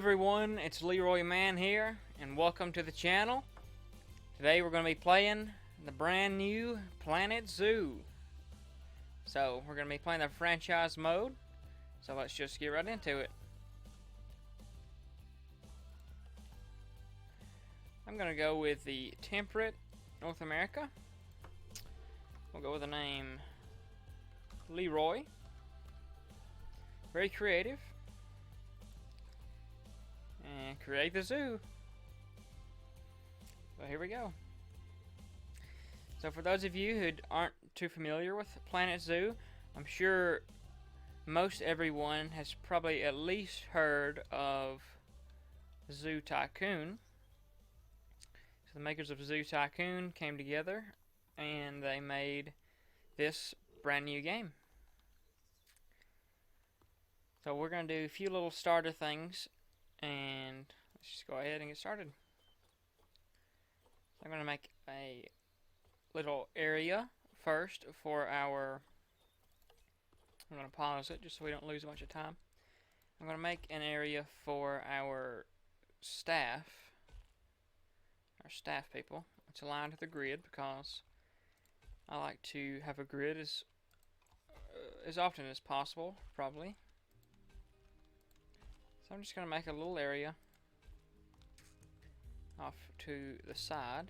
everyone, it's Leroy Man here, and welcome to the channel. Today we're going to be playing the brand new Planet Zoo. So we're going to be playing the franchise mode, so let's just get right into it. I'm going to go with the temperate North America. We'll go with the name Leroy. Very creative. And create the zoo. So here we go. So for those of you who aren't too familiar with Planet Zoo, I'm sure most everyone has probably at least heard of Zoo Tycoon. So the makers of Zoo Tycoon came together and they made this brand new game. So we're going to do a few little starter things, and let's just go ahead and get started. I'm going to make a little area first for our... I'm going to pause it just so we don't lose a bunch of time. I'm going to make an area for our staff people. It's aligned to the grid because I like to have a grid as often as possible, probably. So I'm just going to make a little area off to the side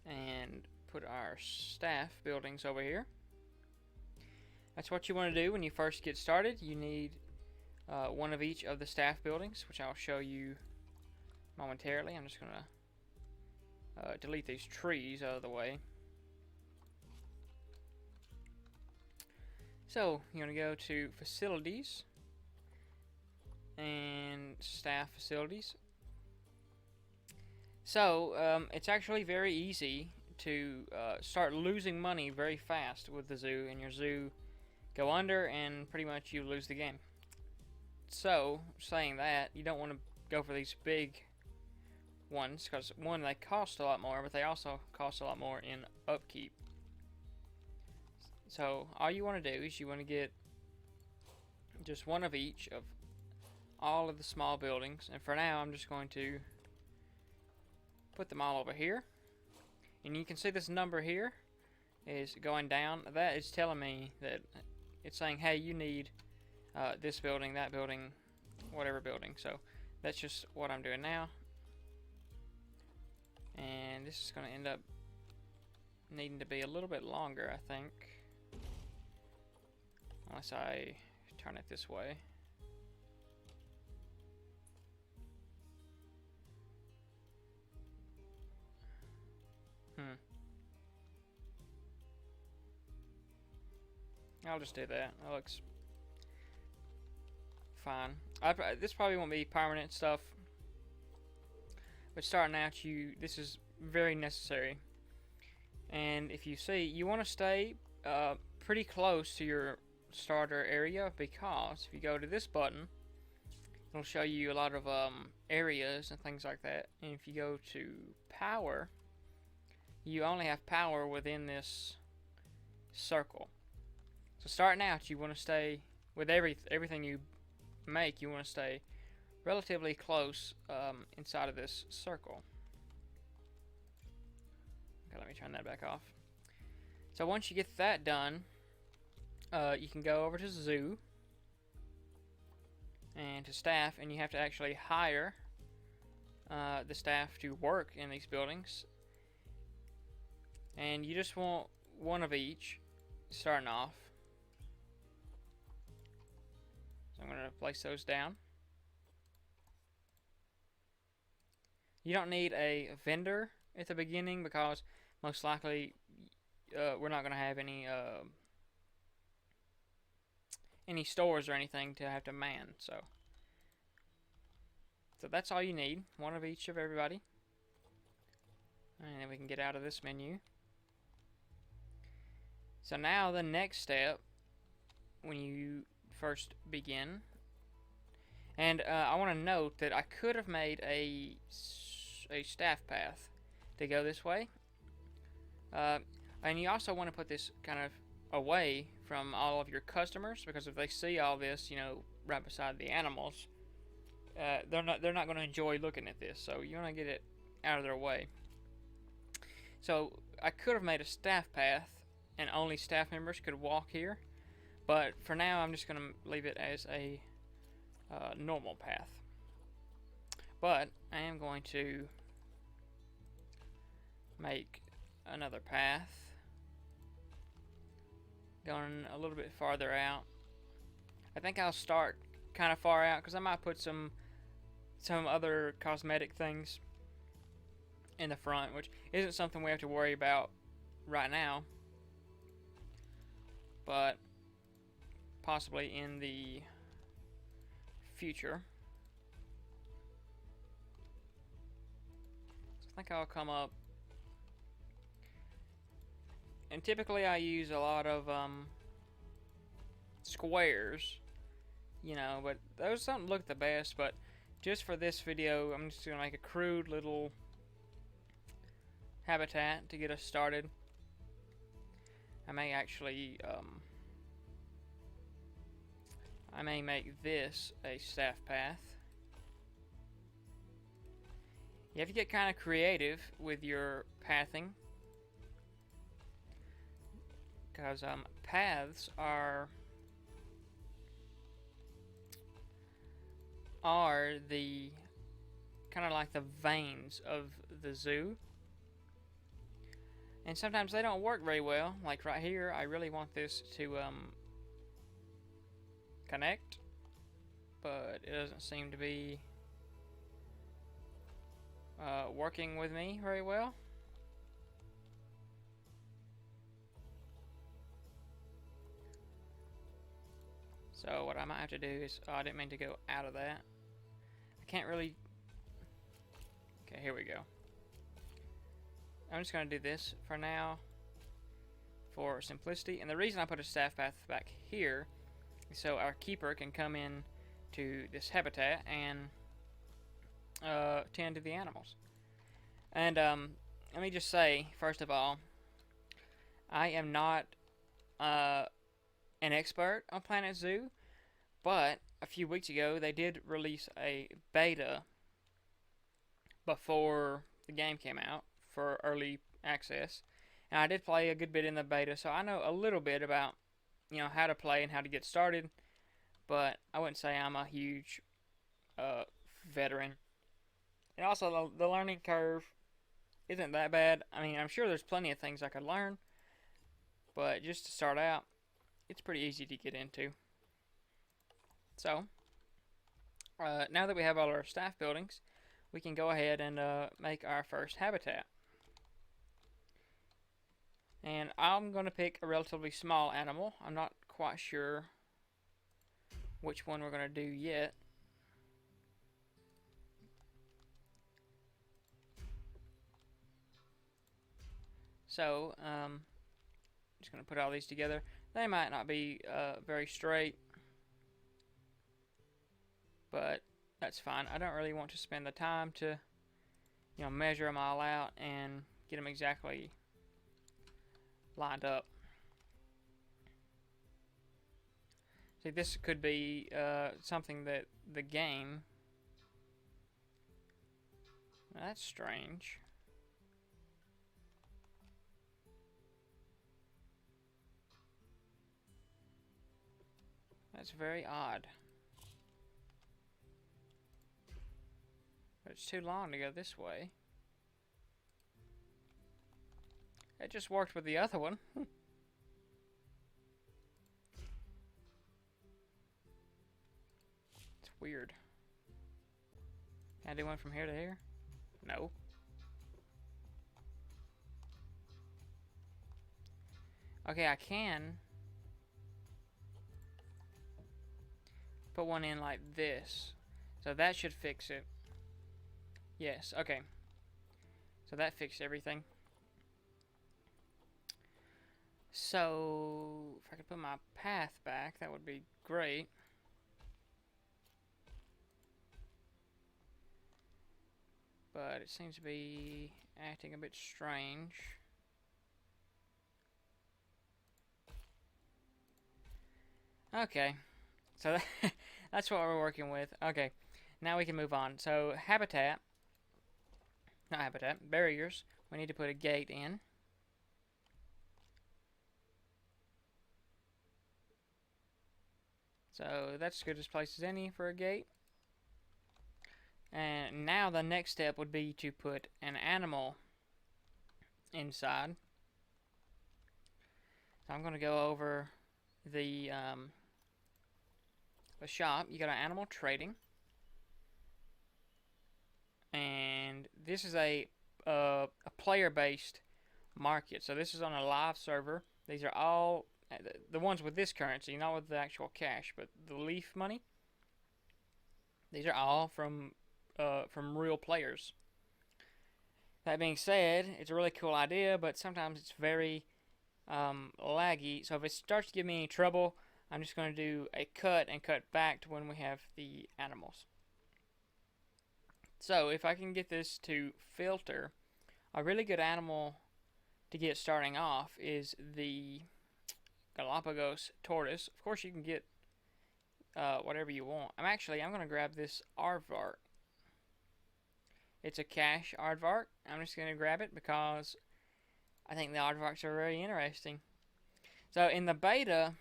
and put our staff buildings over here. That's what you want to do when you first get started. You need one of each of the staff buildings, which I'll show you momentarily. I'm just going to delete these trees out of the way. So, you're going to go to Facilities and Staff Facilities. So, it's actually very easy to start losing money very fast with the zoo, and your zoo go under and pretty much you lose the game. So, saying that, you don't want to go for these big ones, because one, they cost a lot more, but they also cost a lot more in upkeep. So all you want to do is you want to get just one of each of all of the small buildings, and for now I'm just going to put them all over here, and you can see this number here is going down. That is telling me that it's saying, hey, you need this building, that building, whatever building. So that's just what I'm doing now, and this is going to end up needing to be a little bit longer, I think. Unless I turn it this way. I'll just do that. That looks fine. This probably won't be permanent stuff, but starting out, this is very necessary. And if you see, you want to stay pretty close to your starter area, because if you go to this button, it'll show you a lot of areas and things like that. And if you go to power, you only have power within this circle. So starting out, you want to stay with everything you make, you want to stay relatively close inside of this circle. Okay, let me turn that back off. So once you get that done, you can go over to Zoo and to Staff, and you have to actually hire the staff to work in these buildings. And you just want one of each starting off. So I'm going to place those down. You don't need a vendor at the beginning, because most likely we're not going to have any stores or anything to have to man. So that's all you need, one of each of everybody. And then we can get out of this menu. So now the next step, when you first begin, and I want to note that I could have made a staff path to go this way, and you also want to put this kind of away from all of your customers, because if they see all this, you know, right beside the animals, they're not going to enjoy looking at this. So you want to get it out of their way. So I could have made a staff path, and only staff members could walk here. But for now, I'm just going to leave it as a normal path. But I am going to make another path going a little bit farther out. I think I'll start kind of far out because I might put some other cosmetic things in the front, which isn't something we have to worry about right now, but possibly in the future. So I think I'll come up, and typically I use a lot of squares, you know, but those don't look the best. But just for this video, I'm just gonna make a crude little habitat to get us started. I may actually I may make this a staff path. You have to get kind of creative with your pathing, because paths are the kind of like the veins of the zoo, and sometimes they don't work very well. Like right here, I really want this to connect, but it doesn't seem to be working with me very well. So what I might have to do is, I didn't mean to go out of that. I can't really. Okay, here we go. I'm just going to do this for now for simplicity. And the reason I put a staff path back here is so our keeper can come in to this habitat and tend to the animals. And let me just say, first of all, I am not an expert on Planet Zoo, but a few weeks ago they did release a beta before the game came out for early access, and I did play a good bit in the beta, so I know a little bit about, you know, how to play and how to get started, but I wouldn't say I'm a huge veteran. And also the learning curve isn't that bad. I mean, I'm sure there's plenty of things I could learn, but just to start out, it's pretty easy to get into. So now that we have all our staff buildings, we can go ahead and make our first habitat. And I'm going to pick a relatively small animal. I'm not quite sure which one we're going to do yet. So, just going to put all these together. They might not be very straight, but that's fine. I don't really want to spend the time to, you know, measure them all out and get them exactly lined up. See, this could be something that the game... That's strange. That's very odd. But it's too long to go this way. It just worked with the other one. It's weird. Can I do one from here to here? No. Okay, I can put one in like this. So that should fix it. Yes, okay. So that fixed everything. So if I could put my path back, that would be great. But it seems to be acting a bit strange. Okay. So That's what we're working with. Okay, now we can move on. So habitat, not habitat, barriers. We need to put a gate in. So that's as good as place as any for a gate. And now the next step would be to put an animal inside. So I'm going to go over the shop. You got an animal trading, and this is a player-based market. So this is on a live server. These are all the ones with this currency, not with the actual cash, but the leaf money. These are all from real players. That being said, it's a really cool idea, but sometimes it's very laggy. So if it starts to give me any trouble, I'm just going to do a cut and cut back to when we have the animals. So if I can get this to filter, a really good animal to get starting off is the Galapagos tortoise. Of course, you can get whatever you want. I'm going to grab this aardvark. It's a cash aardvark. I'm just going to grab it because I think the aardvarks are very interesting. So in the beta,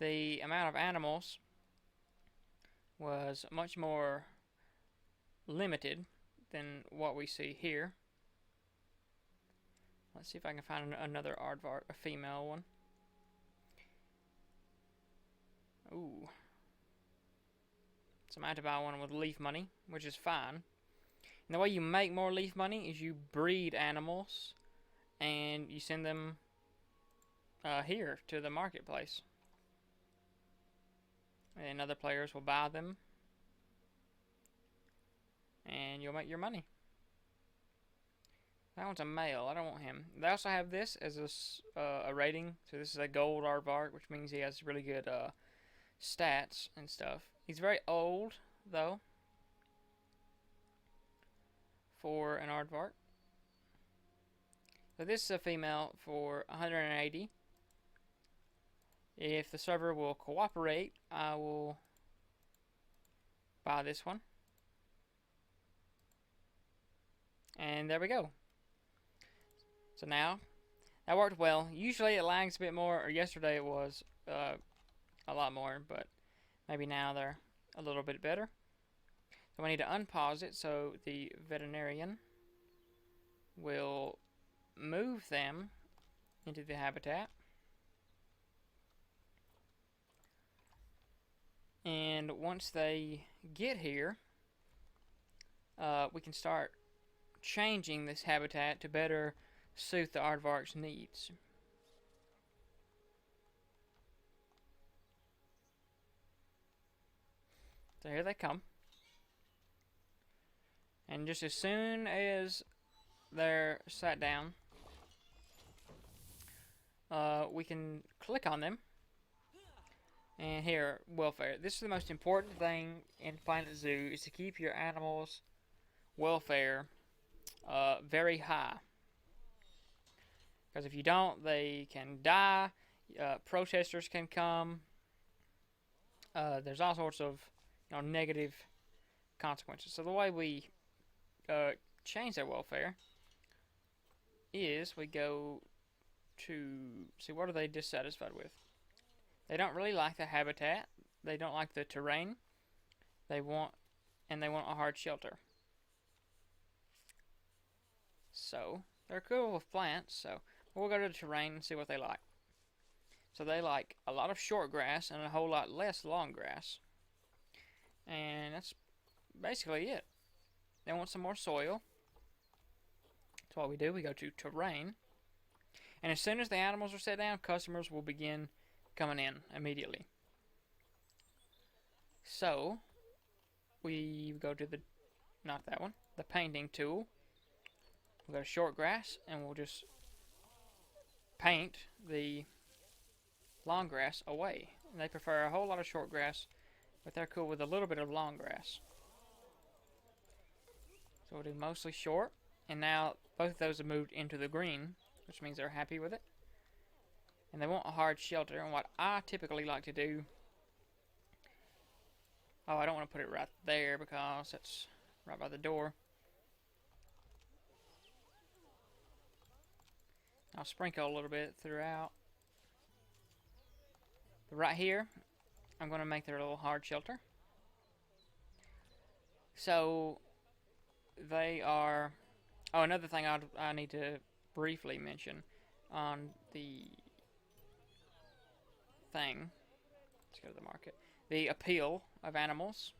the amount of animals was much more limited than what we see here. Let's see if I can find another aardvark, a female one. Ooh. So I might have to buy one with leaf money, which is fine. And the way you make more leaf money is you breed animals and you send them here to the marketplace. And other players will buy them. And you'll make your money. That one's a male. I don't want him. They also have this as a rating. So this is a gold aardvark, which means he has really good stats and stuff. He's very old, though, for an aardvark. So this is a female for 180. If the server will cooperate, I will buy this one. And there we go. So now, that worked well. Usually it lags a bit more, or yesterday it was a lot more, but maybe now they're a little bit better. So we need to unpause it so the veterinarian will move them into the habitat. And once they get here, we can start changing this habitat to better suit the aardvark's needs. So here they come. And just as soon as they're sat down, we can click on them. And here, welfare. This is the most important thing in Planet Zoo, is to keep your animals' welfare very high. Because if you don't, they can die. Protesters can come. There's all sorts of negative consequences. So the way we change their welfare is we go to see what are they dissatisfied with. They don't really like the habitat. They don't like the terrain. They want a hard shelter. So they're cool with plants. So we'll go to the terrain and see what they like. So they like a lot of short grass and a whole lot less long grass. And that's basically it. They want some more soil. That's what we do. We go to terrain. And as soon as the animals are set down, customers will begin coming in immediately. So we go to not that one, the painting tool. We'll go to short grass and we'll just paint the long grass away. And they prefer a whole lot of short grass, but they're cool with a little bit of long grass. So we'll do mostly short. And now both of those have moved into the green, which means they're happy with it. And they want a hard shelter. And what I typically like to do Oh, I don't want to put it right there because that's right by the door. I'll sprinkle a little bit throughout. But right here, I'm going to make their little hard shelter. So they are. Oh, another thing I need to briefly mention on the thing. Let's go to the market. The appeal of animals.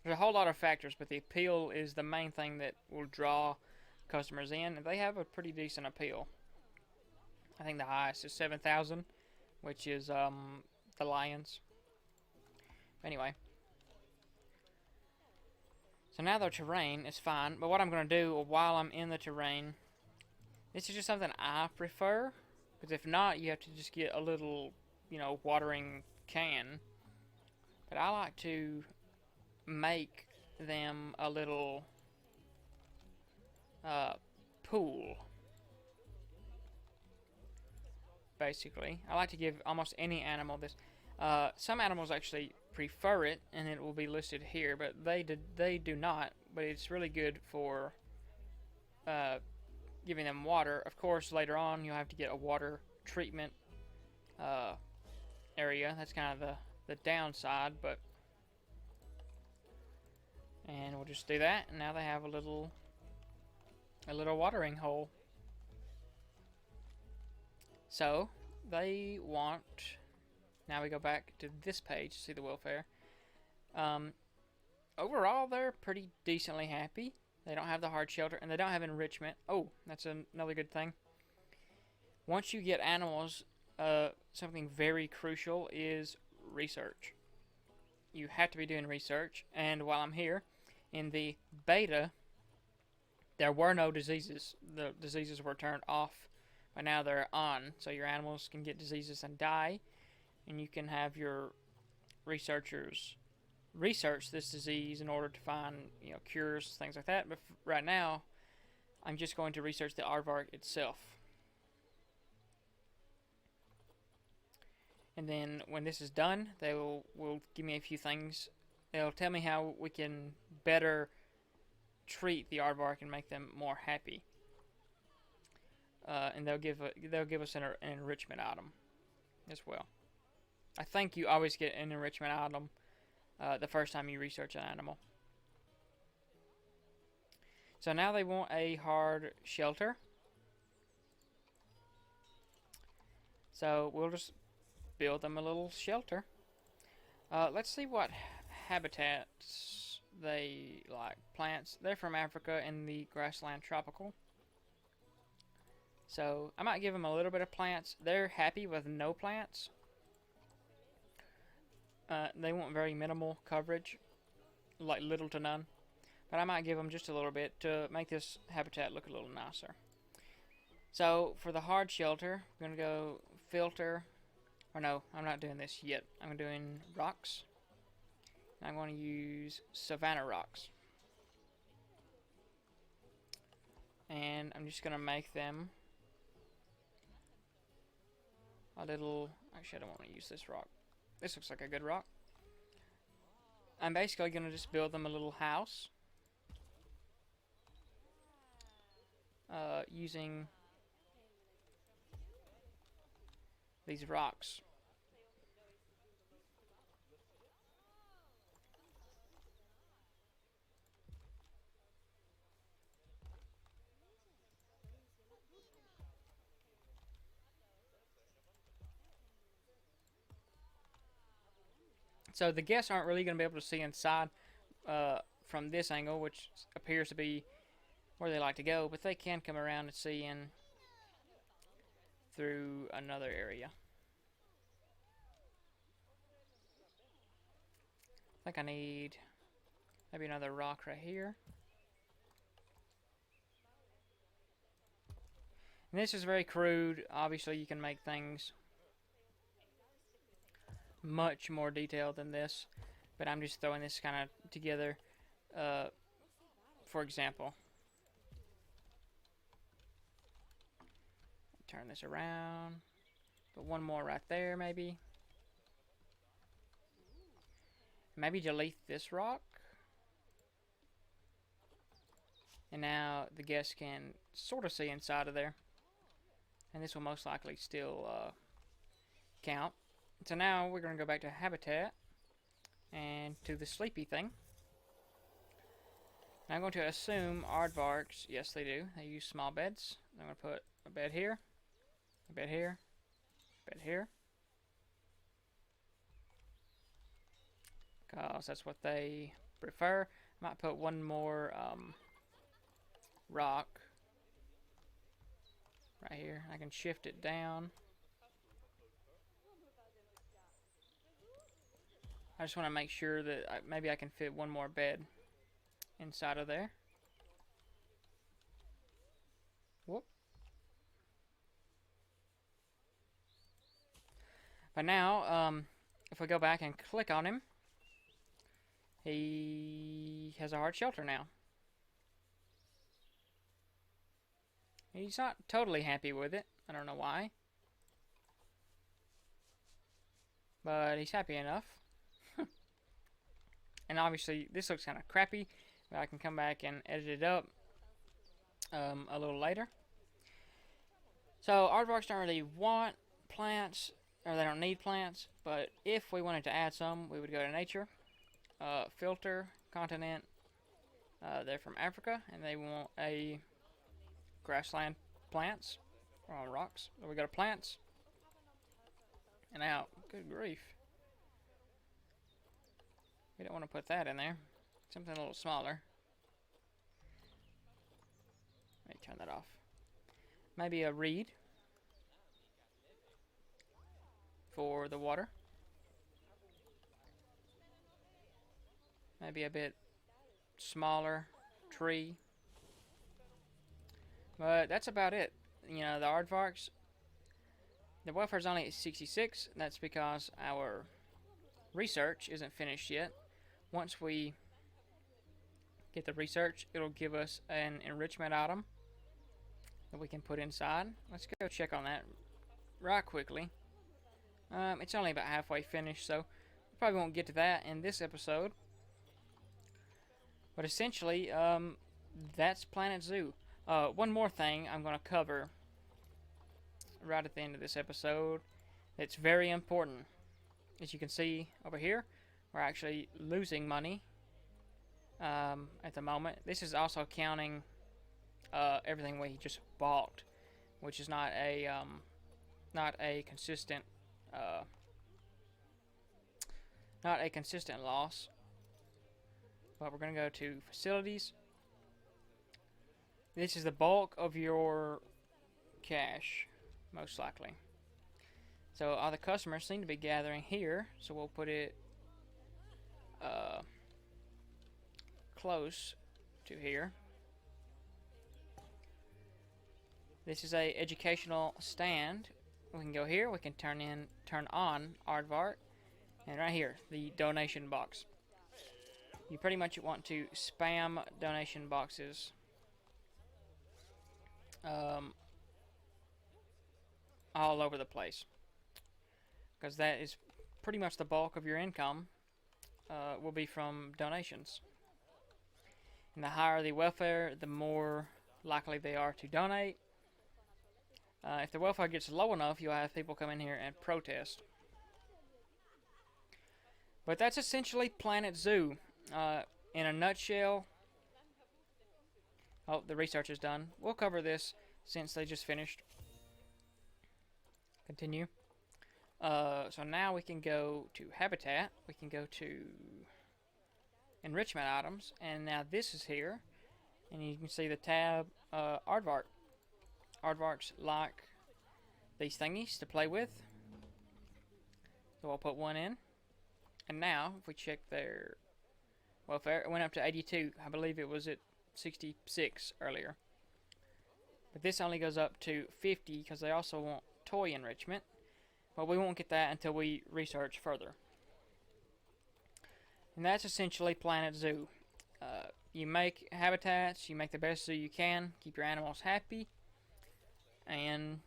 There's a whole lot of factors, but the appeal is the main thing that will draw customers in. And they have a pretty decent appeal. I think the highest is 7,000, which is the lions. Anyway. So now the terrain is fine, but what I'm going to do while I'm in the terrain, this is just something I prefer, because if not, you have to just get a little, watering can. But I like to make them a little pool, basically. I like to give almost any animal this. Some animals actually prefer it, and it will be listed here, but they do not. But it's really good for giving them water. Of course, later on you'll have to get a water treatment area. That's kind of the downside, but and we'll just do that. And now they have a little watering hole. So they want. Now we go back to this page to see the welfare. Overall, they're pretty decently happy. They don't have the hard shelter, and they don't have enrichment. Oh, that's another good thing. Once you get animals, something very crucial is research. You have to be doing research, and while I'm here, in the beta, there were no diseases. The diseases were turned off, but now they're on, so your animals can get diseases and die. And you can have your researchers research this disease in order to find, cures, things like that. But right now, I'm just going to research the aardvark itself. And then when this is done, they will give me a few things. They'll tell me how we can better treat the aardvark and make them more happy. And they'll give us an enrichment item as well. I think you always get an enrichment item the first time you research an animal. So now they want a hard shelter. So we'll just build them a little shelter. Let's see what habitats they like. Plants. They're from Africa in the grassland tropical. So I might give them a little bit of plants. They're happy with no plants. They want very minimal coverage, like little to none. But I might give them just a little bit to make this habitat look a little nicer. So for the hard shelter, I'm going to go filter. Or no, I'm not doing this yet. I'm doing rocks. And I'm going to use savanna rocks. And I'm just going to make them a little. Actually, I don't want to use this rock. This looks like a good rock. I'm basically going to just build them a little house. Using these rocks. So the guests aren't really going to be able to see inside from this angle, which appears to be where they like to go, but they can come around and see in through another area. I think I need maybe another rock right here. And this is very crude. Obviously, you can make things much more detailed than this, but I'm just throwing this kind of together for example. Turn this around, put one more right there maybe. maybe delete this rock. And now the guests can sort of see inside of there. And this will most likely still count. So now we're going to go back to habitat and to the sleepy thing. Now I'm going to assume aardvarks, yes they do, they use small beds. I'm going to put a bed here, a bed here, a bed here. Because that's what they prefer. I might put one more rock right here. I can shift it down. I just want to make sure that maybe I can fit one more bed inside of there. Whoop. But now, if we go back and click on him, he has a hard shelter now. He's not totally happy with it. I don't know why. But he's happy enough. And obviously, this looks kind of crappy. But I can come back and edit it up a little later. So, aardvarks don't really want plants, or they don't need plants. But if we wanted to add some, we would go to nature. Filter, continent. They're from Africa, and they want a grassland plants or rocks. So we go to plants. And now, good grief. We don't want to put that in there. Something a little smaller. Let me turn that off. Maybe a reed for the water. Maybe a bit smaller tree. But that's about it. You know, the aardvarks, the welfare is only at 66. That's because our research isn't finished yet. Once we get the research, it'll give us an enrichment item that we can put inside. Let's go check on that right quickly. It's only about halfway finished, so we probably won't get to that in this episode. But essentially, that's Planet Zoo. One more thing I'm going to cover right at the end of this episode. It's very important. As you can see over here, we're actually losing money at the moment. This is also counting everything we just bought, which is not a consistent loss. But we're going to go to facilities. This is the bulk of your cash, most likely. So all the customers seem to be gathering here, so we'll put it close to here. This is a educational stand. We can go here, we can turn on Aardvark, and right here, the donation box. You pretty much want to spam donation boxes all over the place, because that is pretty much the bulk of your income will be from donations. And the higher the welfare, the more likely they are to donate. If the welfare gets low enough, you'll have people come in here and protest. But that's essentially Planet Zoo. In a nutshell. Oh, the research is done. We'll cover this since they just finished. Continue. So now we can go to Habitat. We can go to Enrichment Items. And now this is here. And you can see the tab Aardvark. Aardvarks like these thingies to play with. So I'll put one in. And now, if we check their welfare, it went up to 82. I believe it was at 66 earlier. But this only goes up to 50 because they also want toy enrichment. But we won't get that until we research further. And that's essentially Planet Zoo. You make habitats, you make the best zoo you can, keep your animals happy, and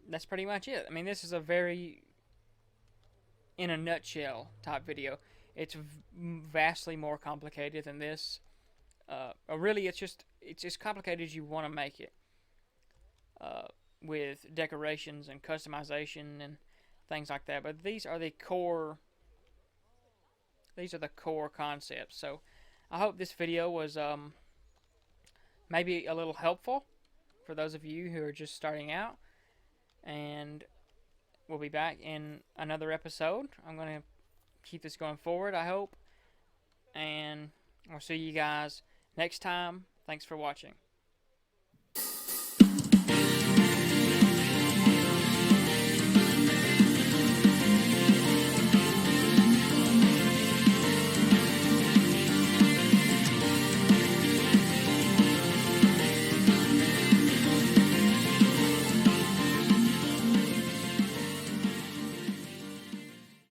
that's pretty much it. I mean, this is a very in a nutshell type video. It's vastly more complicated than this. Really, it's as complicated as you want to make it, with decorations and customization and things like that. But these are the core. These are the core concepts. So I hope this video was maybe a little helpful for those of you who are just starting out. And we'll be back in another episode. I'm going to keep this going forward, I hope. And I'll see you guys next time. Thanks for watching.